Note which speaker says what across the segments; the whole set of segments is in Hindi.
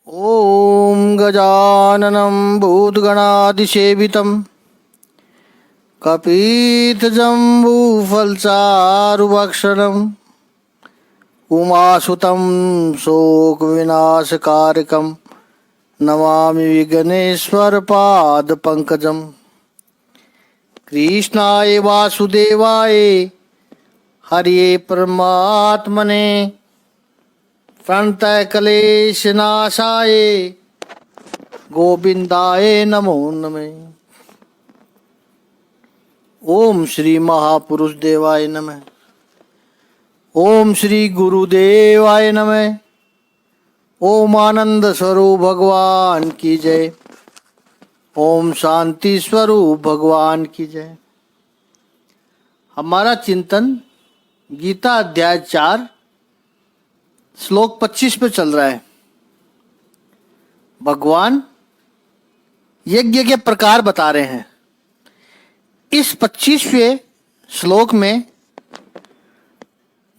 Speaker 1: ॐ गजाननं भूतगणादिसेवितं कपीतजम्बूफलचारुभक्षणम् उमासुतं शोकविनाशकारकं नमामि विघ्नेश्वरपादपङ्कजम्। कृष्णाय वासुदेवाय हरिये परमात्मने प्रणतः क्लेशनाशाय गोविंदाय नमो नमः। ओम श्री महापुरुष देवाय नमः। ओम श्री गुरुदेवाय नमः। ओम आनंद स्वरूप भगवान की जय। ओम शांति स्वरूप भगवान की जय। हमारा चिंतन गीता अध्याय 4 श्लोक 25 पे चल रहा है। भगवान यज्ञ के प्रकार बता रहे हैं। इस 25वें श्लोक में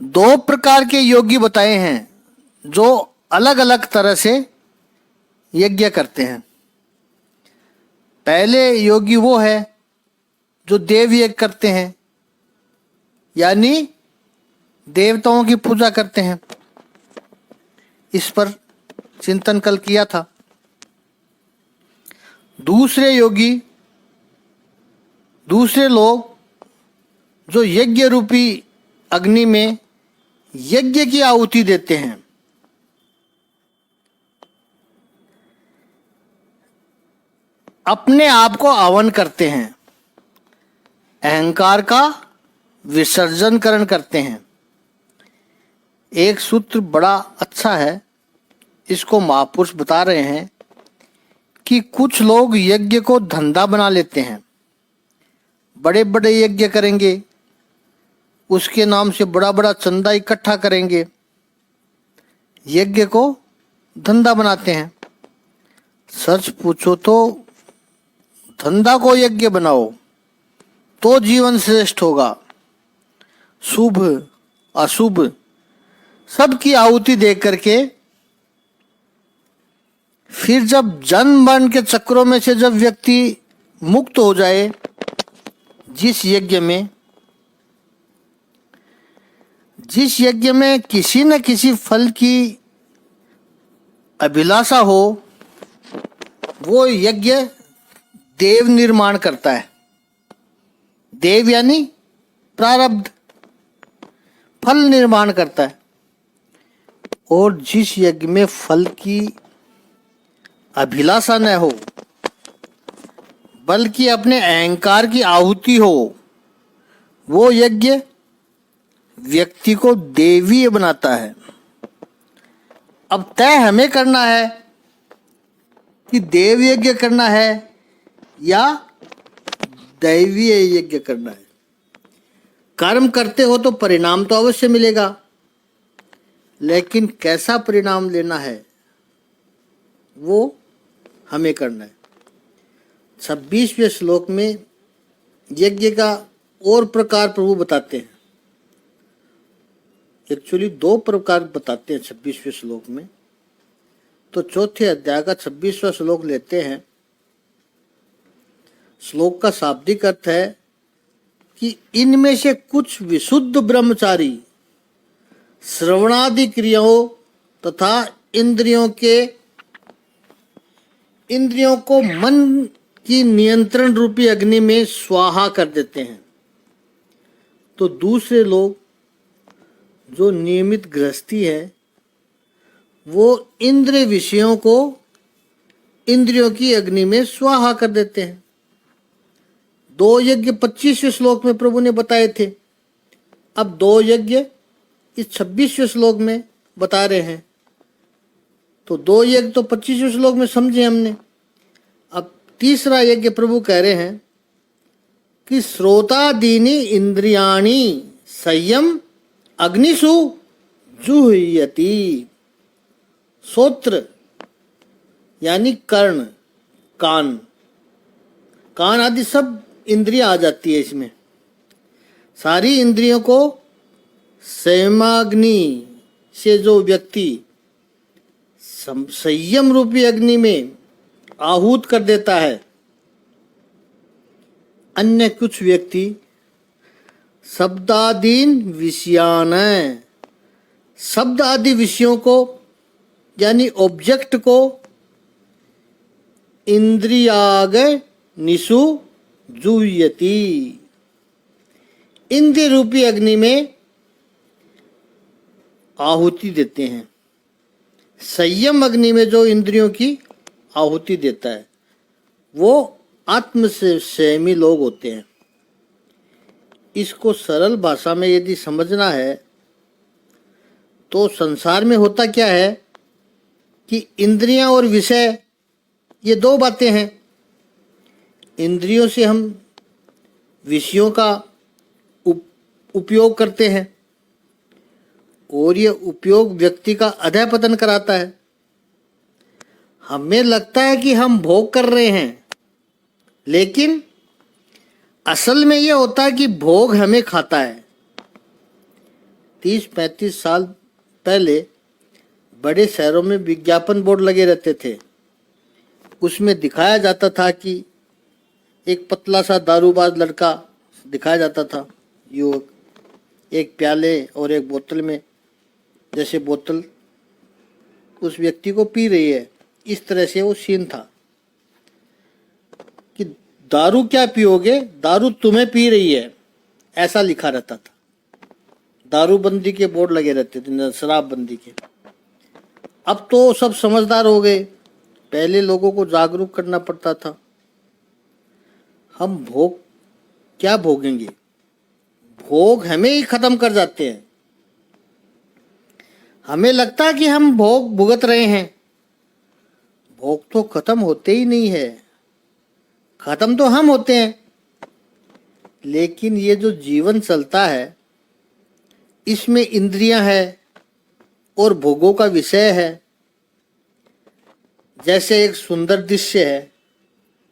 Speaker 1: 2 प्रकार के योगी बताए हैं जो अलग अलग तरह से यज्ञ करते हैं। पहले योगी वो है जो देव यज्ञ करते हैं, यानी देवताओं की पूजा करते हैं। इस पर चिंतन कल किया था। दूसरे योगी, दूसरे लोग जो यज्ञ रूपी अग्नि में यज्ञ की आहुति देते हैं। अपने आप को आह्वान करते हैं, अहंकार का विसर्जनकरण करते हैं। एक सूत्र बड़ा अच्छा है, इसको महापुरुष बता रहे हैं कि कुछ लोग यज्ञ को धंधा बना लेते हैं। बड़े बड़े यज्ञ करेंगे, उसके नाम से बड़ा बड़ा चंदा इकट्ठा करेंगे, यज्ञ को धंधा बनाते हैं। सच पूछो तो धंधा को यज्ञ बनाओ तो जीवन श्रेष्ठ होगा। शुभ अशुभ सबकी आहुति दे करके फिर जब जन्म मरण के चक्रों में से जब व्यक्ति मुक्त हो जाए, जिस यज्ञ में किसी न किसी फल की अभिलाषा हो, वो यज्ञ देव निर्माण करता है। देव यानी प्रारब्ध, फल निर्माण करता है। और जिस यज्ञ में फल की अभिलाषा न हो, बल्कि अपने अहंकार की आहुति हो, वो यज्ञ व्यक्ति को देवीय बनाता है। अब तय हमें करना है कि देव यज्ञ करना है या दैवीय यज्ञ करना है। कर्म करते हो तो परिणाम तो अवश्य मिलेगा, लेकिन कैसा परिणाम लेना है वो हमें करना है। 26वें श्लोक में यज्ञ का और प्रकार प्रभु बताते हैं। एक्चुअली 2 प्रकार बताते हैं 26वें श्लोक में। तो चौथे अध्याय का 26वां श्लोक लेते हैं। श्लोक का शाब्दिक अर्थ है कि इनमें से कुछ विशुद्ध ब्रह्मचारी श्रवणादि क्रियाओं तथा इंद्रियों को मन की नियंत्रण रूपी अग्नि में स्वाहा कर देते हैं। तो दूसरे लोग जो नियमित गृहस्थी है, वो इंद्रिय विषयों को इंद्रियों की अग्नि में स्वाहा कर देते हैं। 2 यज्ञ 25वें श्लोक में प्रभु ने बताए थे। अब 2 यज्ञ इस 26वें श्लोक में बता रहे हैं। तो 2 यज्ञ तो 25वें श्लोक में समझे हमने। अब तीसरा यज्ञ प्रभु कह रहे हैं कि श्रोतादीनि इंद्रियाणि संयम अग्निषु जुह्यति। श्रोत्र यानी कर्ण, कान आदि सब इंद्रियां आ जाती है इसमें। सारी इंद्रियों को संयमाग्नि से जो व्यक्ति संयम रूपी अग्नि में आहूत कर देता है। अन्य कुछ व्यक्ति शब्दादीन विषयान, शब्द आदि विषयों को यानी ऑब्जेक्ट को इंद्रियाग निषु जुह्यति, इंद्रिय रूपी अग्नि में आहुति देते हैं। संयम अग्नि में जो इंद्रियों की आहुति देता है वो आत्म से संयमी लोग होते हैं। इसको सरल भाषा में यदि समझना है तो संसार में होता क्या है कि इंद्रियां और विषय ये दो बातें हैं। इंद्रियों से हम विषयों का उपयोग करते हैं और ये उपयोग व्यक्ति का अधःपतन कराता है। हमें लगता है कि हम भोग कर रहे हैं, लेकिन असल में ये होता है कि भोग हमें खाता है। 30-35 साल पहले बड़े शहरों में विज्ञापन बोर्ड लगे रहते थे। उसमें दिखाया जाता था कि एक पतला सा दारूबाज लड़का दिखाया जाता था, युवक, एक प्याले और एक बोतल में, जैसे बोतल उस व्यक्ति को पी रही है, इस तरह से वो सीन था कि दारू क्या पियोगे, दारू तुम्हें पी रही है, ऐसा लिखा रहता था। दारूबंदी के बोर्ड लगे रहते थे, शराबबंदी के। अब तो सब समझदार हो गए, पहले लोगों को जागरूक करना पड़ता था। हम भोग क्या भोगेंगे, भोग हमें ही खत्म कर जाते हैं। हमें लगता है कि हम भोग भुगत रहे हैं, भोग तो खत्म होते ही नहीं है, खत्म तो हम होते हैं। लेकिन ये जो जीवन चलता है इसमें इंद्रियां है और भोगों का विषय है। जैसे एक सुंदर दृश्य है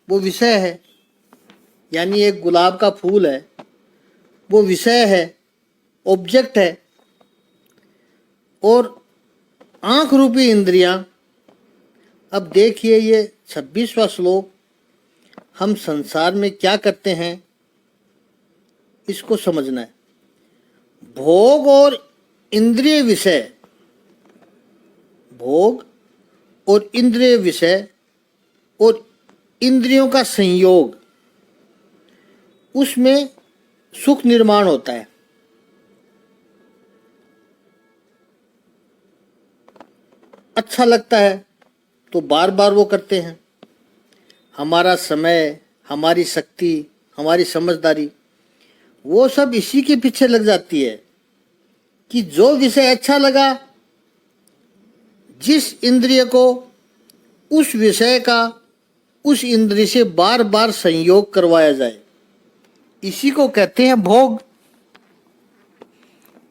Speaker 1: वो विषय है, यानी एक गुलाब का फूल है वो विषय है, ऑब्जेक्ट है। और आंख रूपी इंद्रियां, अब देखिए ये 26वां श्लोक, हम संसार में क्या करते हैं इसको समझना है। भोग और इंद्रिय विषय, भोग और इंद्रिय विषय और इंद्रियों का संयोग, उसमें सुख निर्माण होता है। अच्छा लगता है तो बार बार वो करते हैं। हमारा समय, हमारी शक्ति, हमारी समझदारी, वो सब इसी के पीछे लग जाती है कि जो विषय अच्छा लगा, जिस इंद्रिय को उस विषय का उस इंद्रिय से बार बार संयोग करवाया जाए, इसी को कहते हैं भोग,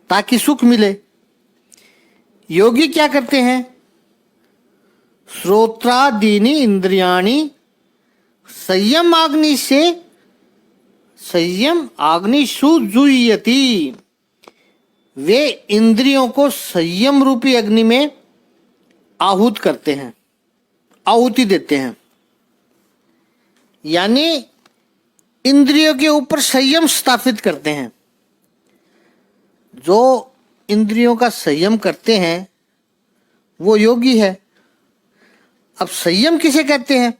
Speaker 1: ताकि सुख मिले। योगी क्या करते हैं, श्रोत्रादीनि इंद्रियाणि संयम आग्नि से संयम आग्निषु जुह्यति, वे इंद्रियों को संयम रूपी अग्नि में आहूत करते हैं, आहुति देते हैं। यानी इंद्रियों के ऊपर संयम स्थापित करते हैं। जो इंद्रियों का संयम करते हैं वो योगी है। अब संयम किसे कहते हैं?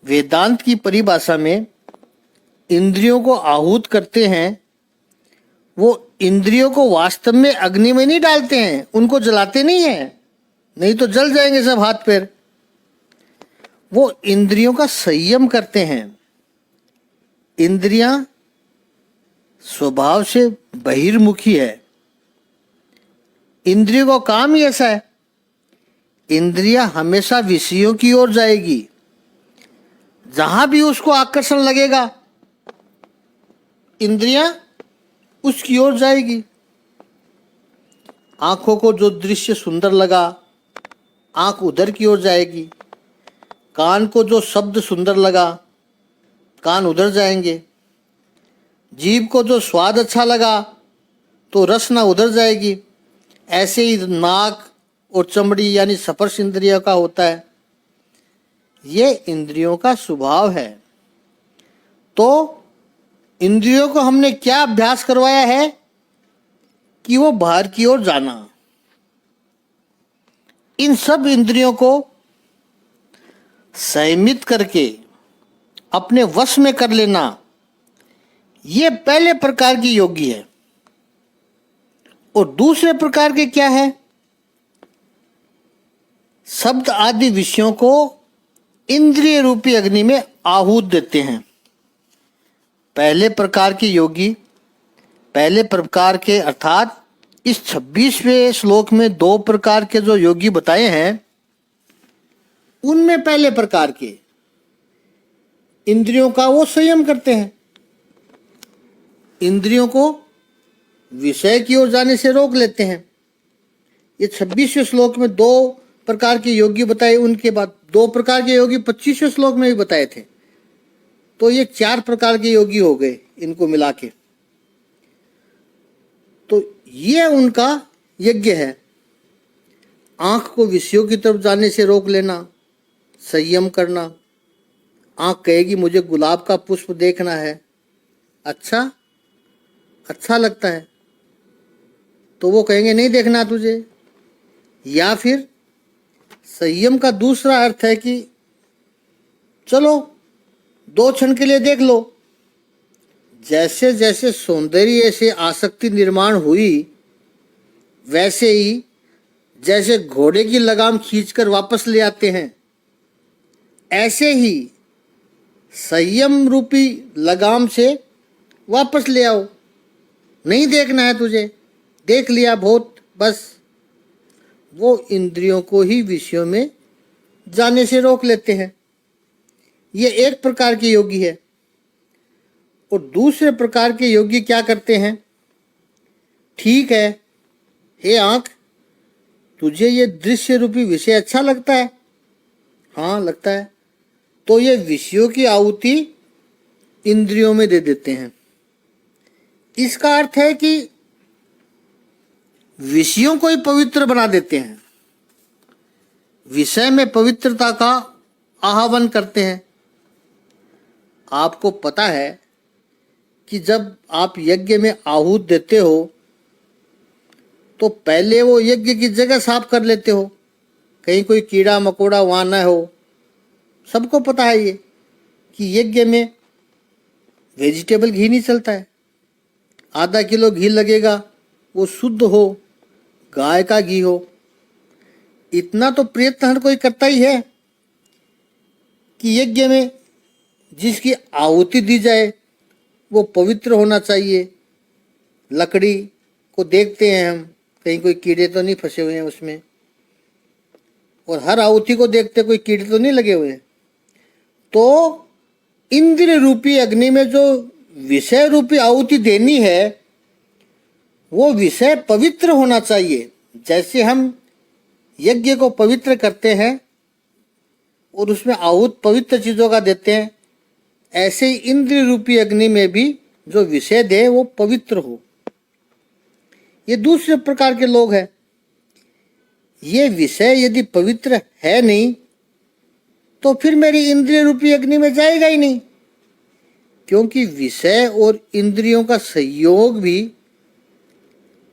Speaker 1: वेदांत की परिभाषा में इंद्रियों को आहूत करते हैं, वो इंद्रियों को वास्तव में अग्नि में नहीं डालते हैं, उनको जलाते नहीं हैं, नहीं तो जल जाएंगे सब हाथ पैर। वो इंद्रियों का संयम करते हैं। इंद्रियां स्वभाव से बहिर्मुखी है, इंद्रियों का काम ही ऐसा है। इंद्रियां हमेशा विषयों की ओर जाएगी, जहां भी उसको आकर्षण लगेगा इंद्रियां उसकी ओर जाएगी। आंखों को जो दृश्य सुंदर लगा, आंख उधर की ओर जाएगी। कान को जो शब्द सुंदर लगा, कान उधर जाएंगे। जीभ को जो स्वाद अच्छा लगा तो रसना उधर जाएगी। ऐसे ही नाक और चमड़ी यानी स्पर्श इंद्रियों का होता है। ये इंद्रियों का स्वभाव है। तो इंद्रियों को हमने क्या अभ्यास करवाया है कि वो बाहर की ओर जाना। इन सब इंद्रियों को संयमित करके अपने वश में कर लेना, ये पहले प्रकार की योगी है। और दूसरे प्रकार के क्या है? शब्द आदि विषयों को इंद्रिय रूपी अग्नि में आहूत देते हैं। पहले प्रकार के योगी, पहले प्रकार के अर्थात इस 26वें श्लोक में 2 प्रकार के जो योगी बताए हैं, उनमें पहले प्रकार के इंद्रियों का वो संयम करते हैं, इंद्रियों को विषय की ओर जाने से रोक लेते हैं। ये 26वें श्लोक में 2 प्रकार के योगी बताए, उनके बाद 2 प्रकार के योगी 25वें श्लोक में भी बताए थे। तो ये 4 प्रकार के योगी हो गए इनको मिला के। तो ये उनका यज्ञ है। आंख को विषयों की तरफ जाने से रोक लेना, संयम करना। आंख कहेगी मुझे गुलाब का पुष्प देखना है, अच्छा लगता है, तो वो कहेंगे नहीं देखना तुझे। या फिर संयम का दूसरा अर्थ है कि चलो 2 क्षण के लिए देख लो। जैसे जैसे सौंदर्य से आसक्ति निर्माण हुई, वैसे ही जैसे घोड़े की लगाम खींचकर वापस ले आते हैं, ऐसे ही संयम रूपी लगाम से वापस ले आओ। नहीं देखना है तुझे, देख लिया बहुत, बस। वो इंद्रियों को ही विषयों में जाने से रोक लेते हैं। ये एक प्रकार के योगी है। और दूसरे प्रकार के योगी क्या करते हैं? ठीक है, हे आंख, तुझे ये दृश्य रूपी विषय अच्छा लगता है? हाँ, लगता है। तो ये विषयों की आहुति इंद्रियों में दे देते हैं। इसका अर्थ है कि विषयों को ही पवित्र बना देते हैं, विषय में पवित्रता का आह्वान करते हैं। आपको पता है कि जब आप यज्ञ में आहूत देते हो तो पहले वो यज्ञ की जगह साफ कर लेते हो, कहीं कोई कीड़ा मकोड़ा वहाँ न हो। सबको पता है ये कि यज्ञ में वेजिटेबल घी नहीं चलता है। आधा किलो घी लगेगा, वो शुद्ध हो, गाय का घी हो। इतना तो प्रयत्न हर कोई करता ही है कि यज्ञ में जिसकी आहुति दी जाए वो पवित्र होना चाहिए। लकड़ी को देखते हैं हम, कहीं कोई कीड़े तो नहीं फंसे हुए हैं उसमें, और हर आहुति को देखते कोई कीड़े तो नहीं लगे हुए हैं। तो इंद्रिय रूपी अग्नि में जो विषय रूपी आहुति देनी है, वो विषय पवित्र होना चाहिए। जैसे हम यज्ञ को पवित्र करते हैं और उसमें आहूत पवित्र चीज़ों का देते हैं, ऐसे ही इंद्रिय रूपी अग्नि में भी जो विषय दे वो पवित्र हो। ये दूसरे प्रकार के लोग हैं। ये विषय यदि पवित्र है नहीं तो फिर मेरी इंद्रिय रूपी अग्नि में जाएगा ही नहीं, क्योंकि विषय और इंद्रियों का संयोग भी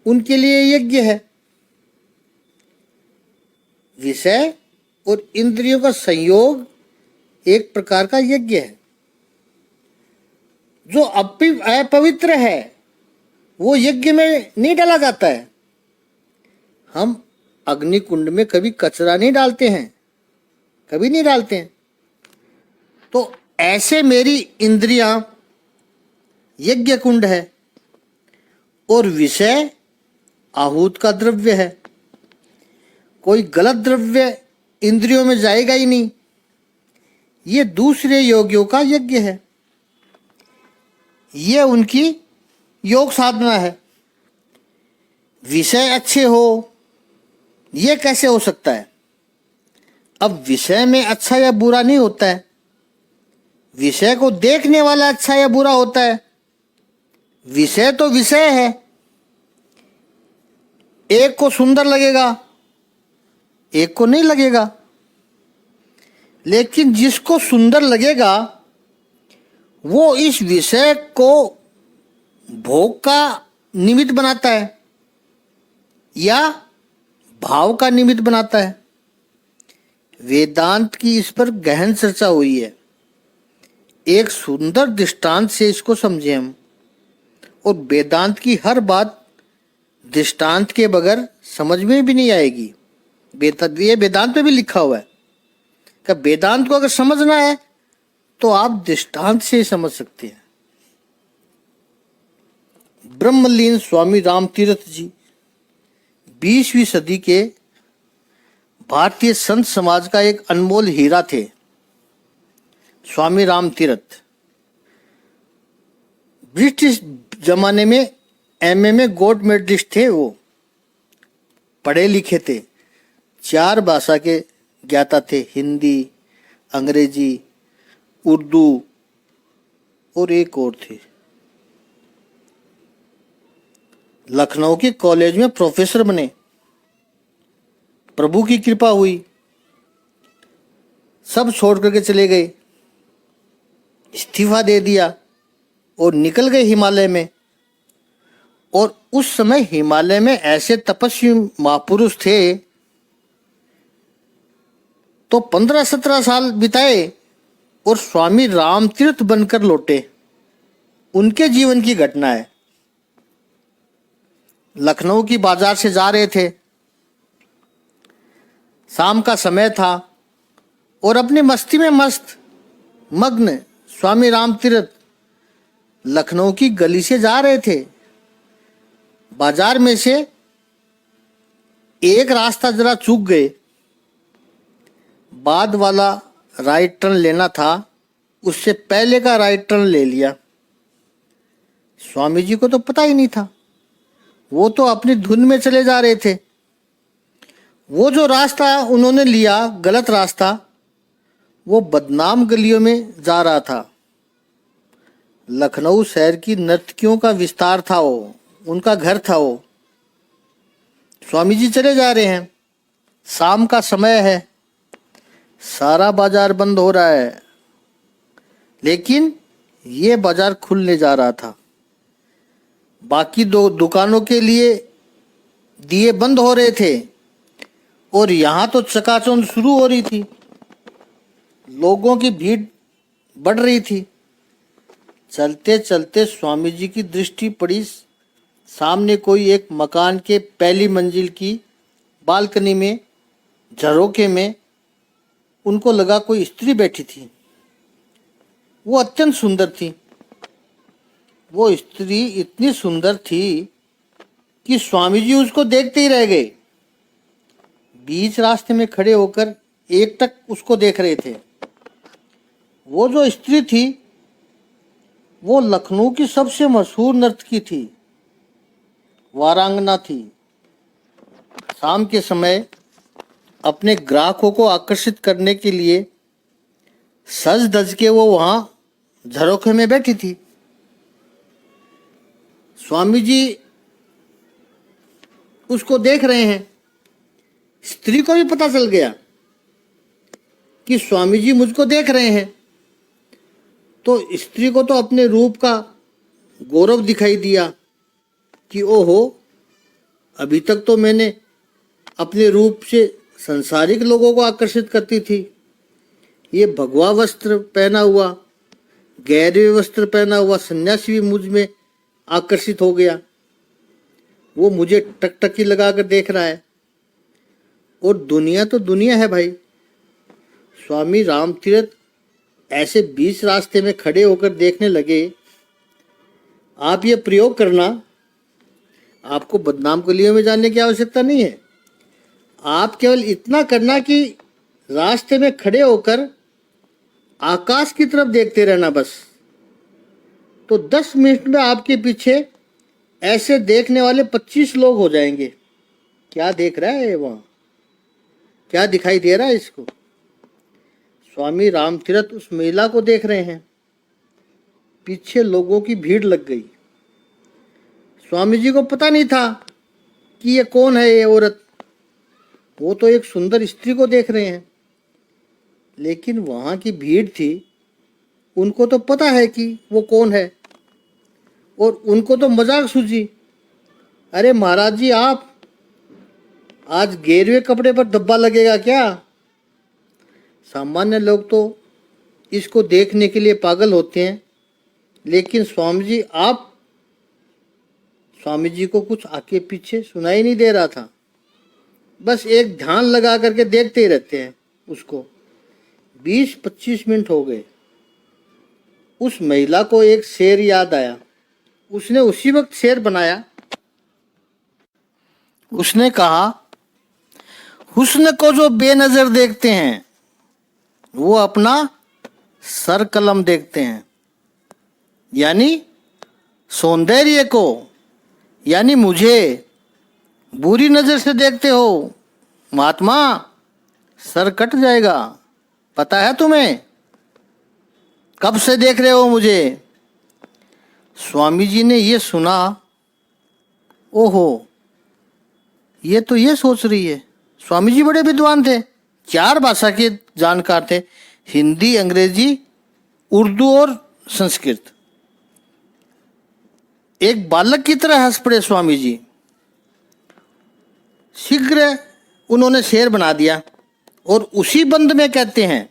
Speaker 1: उनके लिए यज्ञ है। विषय और इंद्रियों का संयोग एक प्रकार का यज्ञ है। जो अपवित्र है वो यज्ञ में नहीं डाला जाता है। हम अग्नि कुंड में कभी कचरा नहीं डालते हैं, कभी नहीं डालते हैं। तो ऐसे मेरी इंद्रियां यज्ञ कुंड है और विषय आहूत का द्रव्य है। कोई गलत द्रव्य इंद्रियों में जाएगा ही नहीं। ये दूसरे योगियों का यज्ञ है, ये उनकी योग साधना है। विषय अच्छे हो ये कैसे हो सकता है? अब विषय में अच्छा या बुरा नहीं होता है, विषय को देखने वाला अच्छा या बुरा होता है। विषय तो विषय है, एक को सुंदर लगेगा एक को नहीं लगेगा, लेकिन जिसको सुंदर लगेगा वो इस विषय को भोग का निमित्त बनाता है या भाव का निमित्त बनाता है। वेदांत की इस पर गहन चर्चा हुई है। एक सुंदर दृष्टांत से इसको समझें हम, और वेदांत की हर बात दृष्टांत के बगैर समझ में भी नहीं आएगी। ये वेदांत में भी लिखा हुआ है कि वेदांत को अगर समझना है तो आप दृष्टांत से ही समझ सकते हैं। ब्रह्मलीन स्वामी रामतीर्थ जी 20वीं सदी के भारतीय संत समाज का एक अनमोल हीरा थे। स्वामी रामतीर्थ ब्रिटिश जमाने में एमए में गोल्ड मेडलिस्ट थे। वो पढ़े लिखे थे, 4 भाषा के ज्ञाता थे, हिंदी, अंग्रेजी, उर्दू और एक और थे। लखनऊ के कॉलेज में प्रोफेसर बने, प्रभु की कृपा हुई, सब छोड़ करके चले गए, इस्तीफा दे दिया और निकल गए हिमालय में। और उस समय हिमालय में ऐसे तपस्वी महापुरुष थे तो 15-17 साल बिताए और स्वामी रामतीर्थ बनकर लौटे। उनके जीवन की घटना है। लखनऊ की बाजार से जा रहे थे, शाम का समय था और अपनी मस्ती में मग्न स्वामी रामतीर्थ लखनऊ की गली से जा रहे थे। बाजार में से एक रास्ता जरा चूक गए, बाद वाला राइट टर्न लेना था, उससे पहले का राइट टर्न ले लिया। स्वामी जी को तो पता ही नहीं था, वो तो अपनी धुन में चले जा रहे थे। वो जो रास्ता उन्होंने लिया, गलत रास्ता, वो बदनाम गलियों में जा रहा था। लखनऊ शहर की नर्तकियों का विस्तार था, वो उनका घर था। वो स्वामी जी चले जा रहे हैं, शाम का समय है, सारा बाजार बंद हो रहा है, लेकिन ये बाजार खुलने जा रहा था। बाकी 2 दुकानों के लिए दिए बंद हो रहे थे और यहाँ तो चकाचौंध शुरू हो रही थी। लोगों की भीड़ बढ़ रही थी। चलते चलते स्वामी जी की दृष्टि पड़ी सामने कोई एक मकान के पहली मंजिल की बालकनी में, झरोखे में। उनको लगा कोई स्त्री बैठी थी। वो अत्यंत सुंदर थी। वो स्त्री इतनी सुंदर थी कि स्वामी जी उसको देखते ही रह गए। बीच रास्ते में खड़े होकर एकटक उसको देख रहे थे। वो जो स्त्री थी वो लखनऊ की सबसे मशहूर नर्तकी थी, वारांगना थी। शाम के समय अपने ग्राहकों को आकर्षित करने के लिए सज धज के वो वहां झरोखे में बैठी थी। स्वामी जी उसको देख रहे हैं। स्त्री को भी पता चल गया कि स्वामी जी मुझको देख रहे हैं। तो स्त्री को तो अपने रूप का गौरव दिखाई दिया कि ओहो, अभी तक तो मैंने अपने रूप से संसारिक लोगों को आकर्षित करती थी, ये भगवा वस्त्र पहना हुआ, गहरे वस्त्र पहना हुआ सन्यासी भी मुझ में आकर्षित हो गया। वो मुझे टकटकी लगाकर देख रहा है। और दुनिया तो दुनिया है भाई। स्वामी रामतीर्थ ऐसे बीच रास्ते में खड़े होकर देखने लगे। आप ये प्रयोग करना, आपको बदनाम गलियों में जाने की आवश्यकता नहीं है। आप केवल इतना करना कि रास्ते में खड़े होकर आकाश की तरफ देखते रहना बस। तो 10 मिनट में आपके पीछे ऐसे देखने वाले 25 लोग हो जाएंगे। क्या देख रहा है वहाँ, क्या दिखाई दे रहा है इसको? स्वामी रामतीर्थ उस महिला को देख रहे हैं। पीछे लोगों की भीड़ लग गई। स्वामी जी को पता नहीं था कि ये कौन है ये औरत। वो तो एक सुंदर स्त्री को देख रहे हैं, लेकिन वहां की भीड़ थी, उनको तो पता है कि वो कौन है, और उनको तो मजाक सूझी। अरे महाराज जी, आप आज गेरुए कपड़े पर धब्बा लगेगा क्या? सामान्य लोग तो इसको देखने के लिए पागल होते हैं, लेकिन स्वामी जी को कुछ आगे पीछे सुनाई नहीं दे रहा था। बस एक ध्यान लगा करके देखते ही रहते हैं उसको। 20-25 मिनट हो गए। उस महिला को एक शेर याद आया। उसने उसी वक्त शेर बनाया। उसने कहा, हुस्न को जो बेनजर देखते हैं वो अपना सर कलम देखते हैं। यानी सौंदर्य को, यानी मुझे बुरी नजर से देखते हो महात्मा, सर कट जाएगा। पता है तुम्हें? कब से देख रहे हो मुझे? स्वामी जी ने ये सुना। ओहो, ये तो ये सोच रही है। स्वामी जी बड़े विद्वान थे, 4 भाषा के जानकार थे, हिंदी, अंग्रेजी, उर्दू और संस्कृत। एक बालक की तरह हंस पड़े स्वामी जी। शीघ्र उन्होंने शेर बना दिया और उसी बंद में कहते हैं,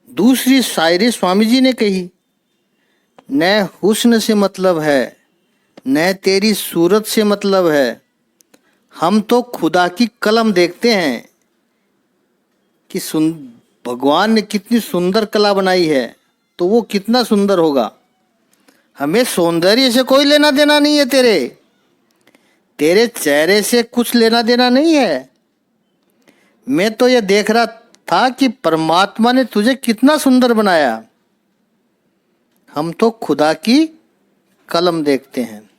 Speaker 1: दूसरी शायरी स्वामी जी ने कही, न हुस्न से मतलब है, न तेरी सूरत से मतलब है, हम तो खुदा की कलम देखते हैं कि भगवान ने कितनी सुंदर कला बनाई है, तो वो कितना सुंदर होगा। हमें सौंदर्य से कोई लेना देना नहीं है, तेरे चेहरे से कुछ लेना देना नहीं है। मैं तो ये देख रहा था कि परमात्मा ने तुझे कितना सुंदर बनाया। हम तो खुदा की कलम देखते हैं।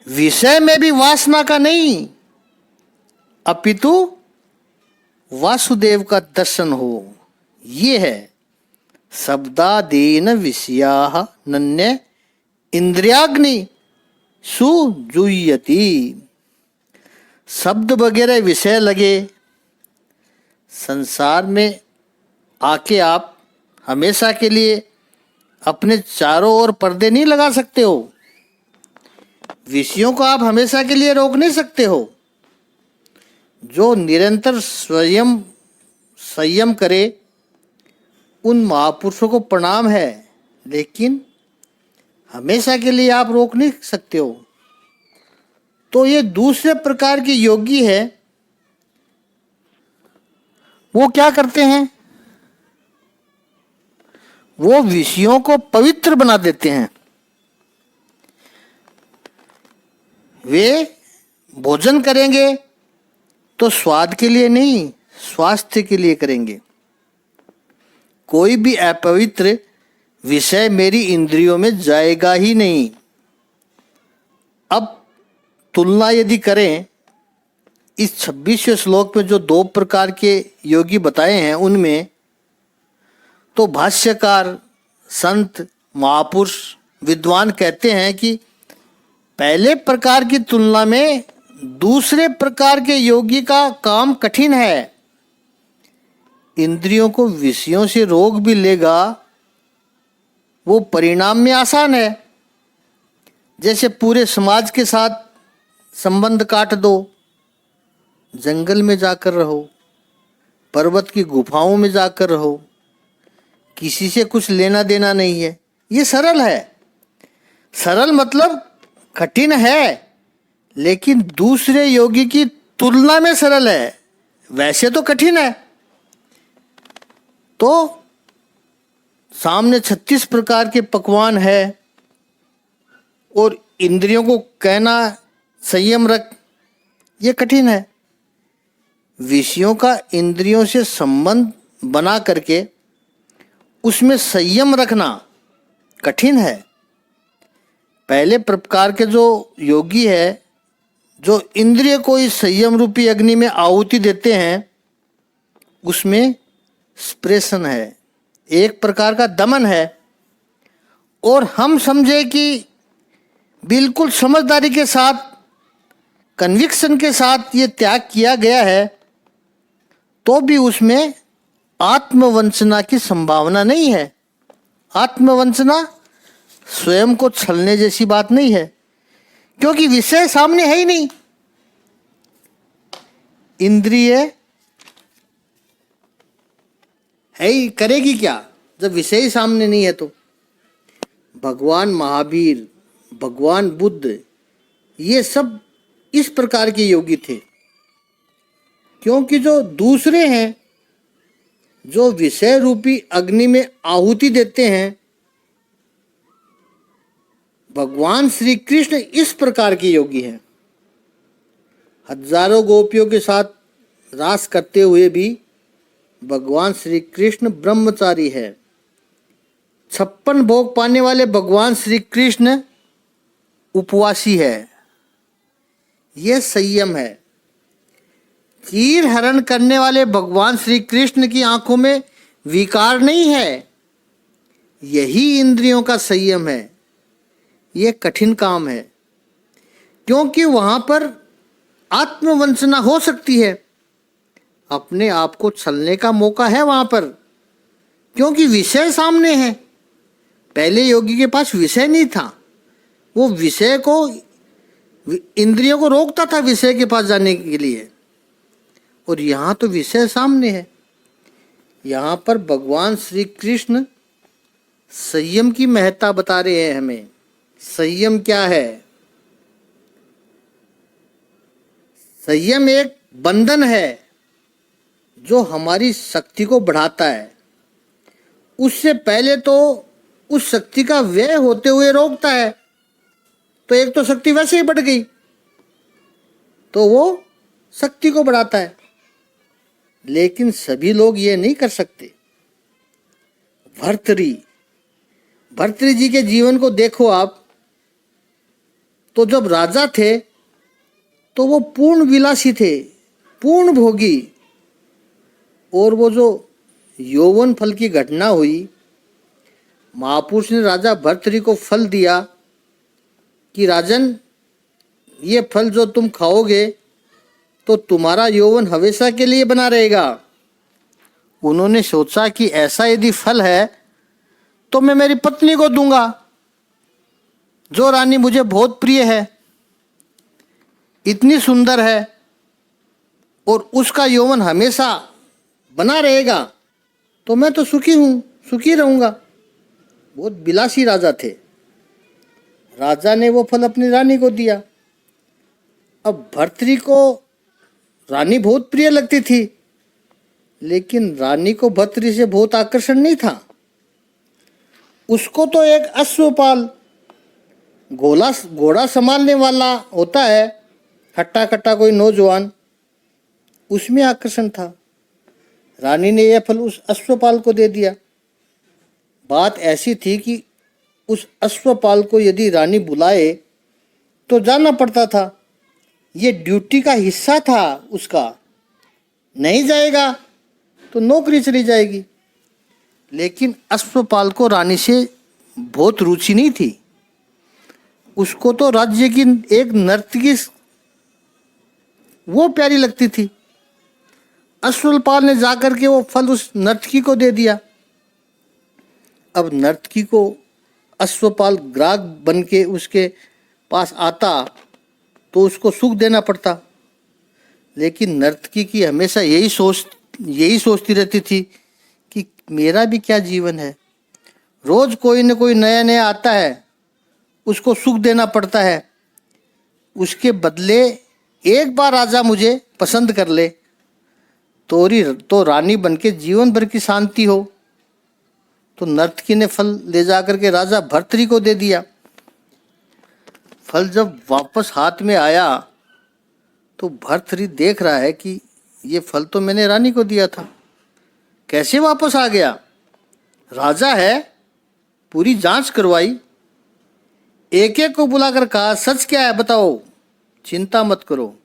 Speaker 1: विषय में भी वासना का नहीं, अपितु वासुदेव का दर्शन हो। ये है शब्दादीन विषयाः नन्य इंद्रियाग्नि सुजुयति। शब्द वगैरह विषय लगे, संसार में आके आप हमेशा के लिए अपने चारों ओर पर्दे नहीं लगा सकते हो। विषयों को आप हमेशा के लिए रोक नहीं सकते हो। जो निरंतर स्वयं संयम करे उन महापुरुषों को प्रणाम है, लेकिन हमेशा के लिए आप रोक नहीं सकते हो। तो ये दूसरे प्रकार के योगी है। वो क्या करते हैं? वो विषयों को पवित्र बना देते हैं। वे भोजन करेंगे तो स्वाद के लिए नहीं, स्वास्थ्य के लिए करेंगे। कोई भी अपवित्र विषय मेरी इंद्रियों में जाएगा ही नहीं। अब तुलना यदि करें इस 26वें श्लोक में जो 2 प्रकार के योगी बताए हैं उनमें, तो भाष्यकार, संत, महापुरुष, विद्वान कहते हैं कि पहले प्रकार की तुलना में दूसरे प्रकार के योगी का काम कठिन है। इंद्रियों को विषयों से रोक भी लेगा, वो परिणाम में आसान है। जैसे पूरे समाज के साथ संबंध काट दो, जंगल में जाकर रहो, पर्वत की गुफाओं में जाकर रहो, किसी से कुछ लेना देना नहीं है। ये सरल है। सरल मतलब कठिन है, लेकिन दूसरे योगी की तुलना में सरल है। वैसे तो कठिन है। तो सामने 36 प्रकार के पकवान है और इंद्रियों को कहना संयम रख, ये कठिन है। विषयों का इंद्रियों से संबंध बना करके उसमें संयम रखना कठिन है। पहले प्रकार के जो योगी है, जो इंद्रिय को इस संयम रूपी अग्नि में आहुति देते हैं, उसमें स्प्रेशन है, एक प्रकार का दमन है। और हम समझे कि बिल्कुल समझदारी के साथ कन्विक्शन के साथ ये त्याग किया गया है तो भी उसमें आत्मवंचना की संभावना नहीं है। आत्मवंचना स्वयं को छलने जैसी बात नहीं है, क्योंकि विषय सामने है ही नहीं। इंद्रिय है ही, करेगी क्या जब विषय ही सामने नहीं है? तो भगवान महावीर, भगवान बुद्ध, ये सब इस प्रकार के योगी थे, क्योंकि जो दूसरे हैं, जो विषय रूपी अग्नि में आहुति देते हैं, भगवान श्री कृष्ण इस प्रकार के योगी हैं। हजारों गोपियों के साथ रास करते हुए भी भगवान श्री कृष्ण ब्रह्मचारी है। 56 भोग पाने वाले भगवान श्री कृष्ण उपवासी है। यह संयम है। चीर हरण करने वाले भगवान श्री कृष्ण की आंखों में विकार नहीं है। यही इंद्रियों का संयम है। यह कठिन काम है, क्योंकि वहां पर आत्मवंचना हो सकती है। अपने आप को छलने का मौका है वहां पर, क्योंकि विषय सामने है। पहले योगी के पास विषय नहीं था, वो विषय को, इंद्रियों को रोकता था विषय के पास जाने के लिए, और यहाँ तो विषय सामने है। यहाँ पर भगवान श्री कृष्ण संयम की महत्ता बता रहे हैं हमें। संयम क्या है? संयम एक बंधन है जो हमारी शक्ति को बढ़ाता है। उससे पहले तो उस शक्ति का व्यय होते हुए रोकता है। तो एक तो शक्ति वैसे ही बढ़ गई, तो वो शक्ति को बढ़ाता है। लेकिन सभी लोग ये नहीं कर सकते। भर्तृहरि जी के जीवन को देखो आप, तो जब राजा थे तो वो पूर्ण विलासी थे, पूर्ण भोगी। और वो जो यौवन फल की घटना हुई, महापुरुष ने राजा भर्तृहरि को फल दिया कि राजन, ये फल जो तुम खाओगे तो तुम्हारा यौवन हमेशा के लिए बना रहेगा। उन्होंने सोचा कि ऐसा यदि फल है तो मैं मेरी पत्नी को दूंगा, जो रानी मुझे बहुत प्रिय है, इतनी सुंदर है, और उसका यौवन हमेशा बना रहेगा, तो मैं तो सुखी हूँ, सुखी रहूँगा। बहुत विलासी राजा थे। राजा ने वो फल अपनी रानी को दिया। अब भर्तृहरि को रानी बहुत प्रिय लगती थी, लेकिन रानी को भर्तृहरि से बहुत आकर्षण नहीं था। उसको तो एक अश्वपाल, घोड़ा संभालने वाला होता है, हट्टा कट्टा कोई नौजवान, उसमें आकर्षण था। रानी ने यह फल उस अश्वपाल को दे दिया। बात ऐसी थी कि उस अश्वपाल को यदि रानी बुलाए तो जाना पड़ता था। ये ड्यूटी का हिस्सा था उसका। नहीं जाएगा तो नौकरी चली जाएगी। लेकिन अश्वपाल को रानी से बहुत रुचि नहीं थी। उसको तो राज्य की एक नर्तकी वो प्यारी लगती थी। अश्वपाल ने जाकर के वो फल उस नर्तकी को दे दिया। अब नर्तकी को अश्वपाल ग्राहक बन के उसके पास आता तो उसको सुख देना पड़ता। लेकिन नर्तकी की हमेशा यही सोचती रहती थी कि मेरा भी क्या जीवन है। रोज कोई न कोई नया नया आता है, उसको सुख देना पड़ता है। उसके बदले एक बार राजा मुझे पसंद कर ले तो रानी बनके जीवन भर की शांति हो। तो नर्तकी ने फल ले जाकर के राजा भर्तृहरि को दे दिया। फल जब वापस हाथ में आया तो भर्तृहरि देख रहा है कि ये फल तो मैंने रानी को दिया था, कैसे वापस आ गया। राजा है, पूरी जांच करवाई, एक एक को बुलाकर कहा सच क्या है बताओ, चिंता मत करो।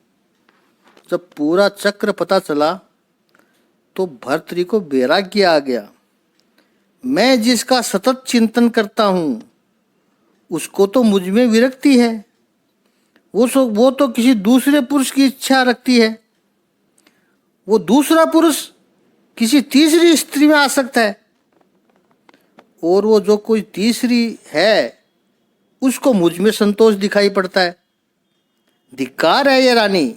Speaker 1: जब पूरा चक्र पता चला तो भर्तृहरि को वैराग्य आ गया। मैं जिसका सतत चिंतन करता हूँ उसको तो मुझ में विरक्ति है, वो तो किसी दूसरे पुरुष की इच्छा रखती है, वो दूसरा पुरुष किसी तीसरी स्त्री में आसक्त है, और वो जो कोई तीसरी है उसको मुझ में संतोष दिखाई पड़ता है। धिक्कार है ये रानी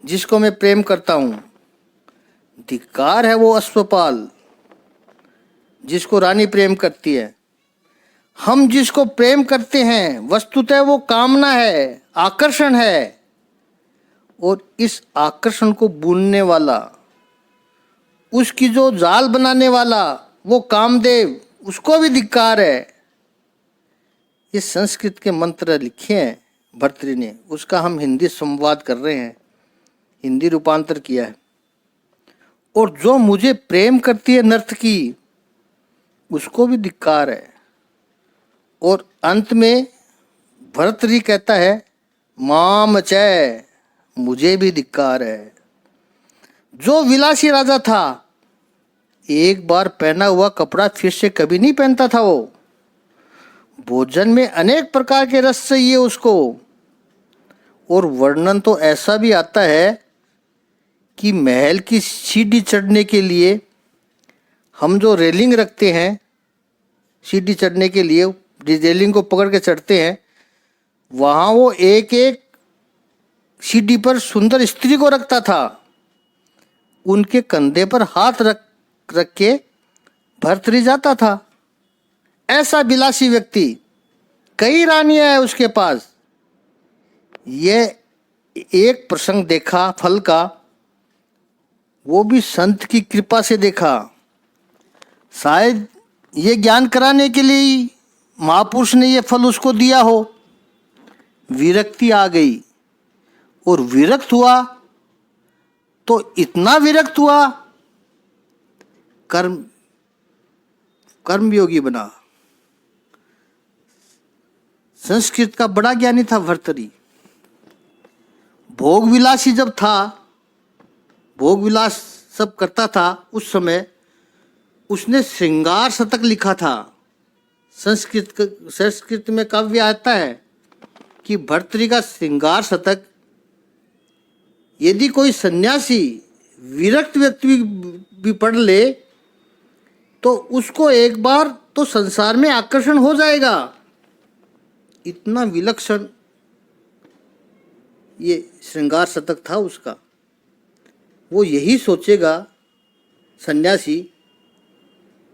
Speaker 1: जिसको मैं प्रेम करता हूं, धिक्कार है वो अश्वपाल जिसको रानी प्रेम करती है। हम जिसको प्रेम करते हैं वस्तुतः वो कामना है, आकर्षण है, और इस आकर्षण को बुनने वाला, उसकी जो जाल बनाने वाला वो कामदेव, उसको भी धिक्कार है। ये संस्कृत के मंत्र लिखे हैं भर्तृहरि ने, उसका हम हिंदी संवाद कर रहे हैं, हिंदी रूपांतर किया है। और जो मुझे प्रेम करती है नर्तकी, उसको भी धिक्कार है। और अंत में भर्तृहरि कहता है माम चै, मुझे भी धिक्कार है। जो विलासी राजा था, एक बार पहना हुआ कपड़ा फिर से कभी नहीं पहनता था। वो भोजन में अनेक प्रकार के रस चाहिए उसको, और वर्णन तो ऐसा भी आता है कि महल की सीढ़ी चढ़ने के लिए हम जो रेलिंग रखते हैं, सीढ़ी चढ़ने के लिए रेलिंग को पकड़ के चढ़ते हैं, वहाँ वो एक एक सीढ़ी पर सुंदर स्त्री को रखता था। उनके कंधे पर हाथ रख के भर्तृहरि जाता था। ऐसा विलासी व्यक्ति, कई रानियां हैं उसके पास। ये एक प्रसंग देखा फल का, वो भी संत की कृपा से देखा। शायद ये ज्ञान कराने के लिए ही महापुरुष ने ये फल उसको दिया हो। विरक्ति आ गई, और विरक्त हुआ तो इतना विरक्त हुआ, कर्मयोगी बना। संस्कृत का बड़ा ज्ञानी था भर्तृहरि। भोग विलासी जब था, भोग विलास सब करता था, उस समय उसने श्रृंगार शतक लिखा था। संस्कृत में काव्य आता है कि भर्तृहरि का श्रृंगार शतक यदि कोई सन्यासी विरक्त व्यक्ति भी पढ़ ले तो उसको एक बार तो संसार में आकर्षण हो जाएगा। इतना विलक्षण ये श्रृंगार शतक था उसका। वो यही सोचेगा सन्यासी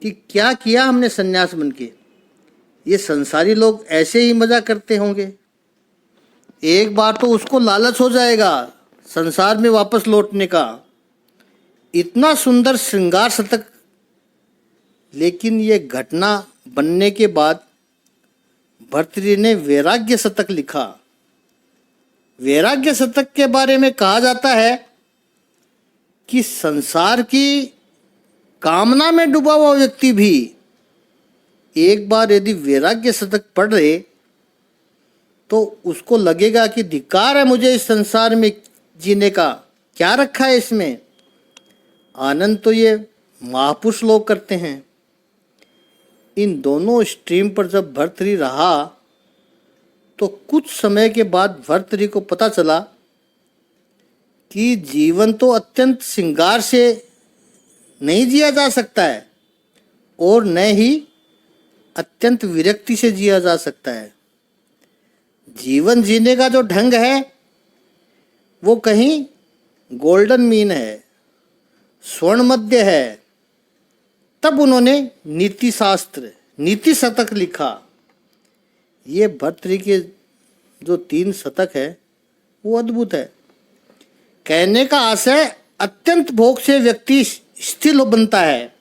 Speaker 1: कि क्या किया हमने सन्यास बनके, ये संसारी लोग ऐसे ही मजा करते होंगे। एक बार तो उसको लालच हो जाएगा संसार में वापस लौटने का। इतना सुंदर श्रृंगार शतक, लेकिन ये घटना बनने के बाद भर्तृहरि ने वैराग्य शतक लिखा। वैराग्य शतक के बारे में कहा जाता है कि संसार की कामना में डूबा हुआ व्यक्ति भी एक बार यदि वैराग्य शतक पढ़ ले तो उसको लगेगा कि धिक्कार है मुझे इस संसार में जीने का, क्या रखा है इसमें। आनंद तो ये महापुरुष लोग करते हैं। इन दोनों स्ट्रीम पर जब भर्तृहरि रहा तो कुछ समय के बाद भर्तृहरि को पता चला कि जीवन तो अत्यंत श्रृंगार से नहीं जिया जा सकता है, और न ही अत्यंत विरक्ति से जिया जा सकता है। जीवन जीने का जो ढंग है वो कहीं गोल्डन मीन है, स्वर्ण मध्य है। तब उन्होंने नीति शास्त्र, नीति शतक लिखा। ये भर्तृहरि के जो 3 शतक है वो अद्भुत है। कहने का आशय, अत्यंत भोग से व्यक्ति स्थिर बनता है,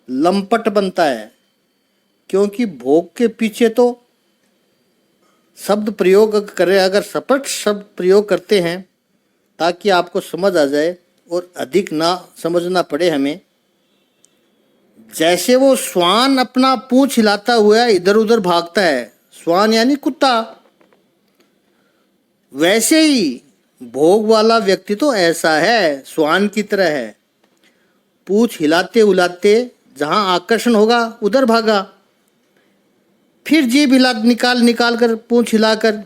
Speaker 1: लंपट बनता है, क्योंकि भोग के पीछे तो शब्द प्रयोग करें, अगर सपट शब्द प्रयोग करते हैं ताकि आपको समझ आ जाए और अधिक ना समझना पड़े हमें। जैसे वो श्वान अपना पूंछ हिलाता हुआ इधर उधर भागता है, श्वान यानी कुत्ता, वैसे ही भोग वाला व्यक्ति तो ऐसा है, श्वान की तरह है। पूंछ हिलाते उलाते जहां आकर्षण होगा उधर भागा, फिर जीभ हिला निकाल कर पूंछ हिलाकर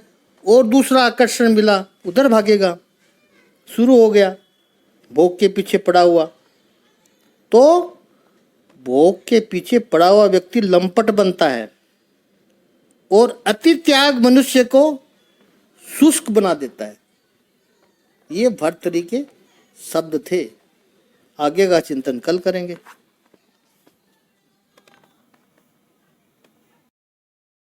Speaker 1: और दूसरा आकर्षण मिला, उधर भागेगा। शुरू हो गया भोग के पीछे पड़ा हुआ। तो भोग के पीछे पड़ा हुआ व्यक्ति लंपट बनता है और अति त्याग मनुष्य को शुष्क बना देता है। ये भर्तृहरि के शब्द थे। आगे का चिंतन कल करेंगे।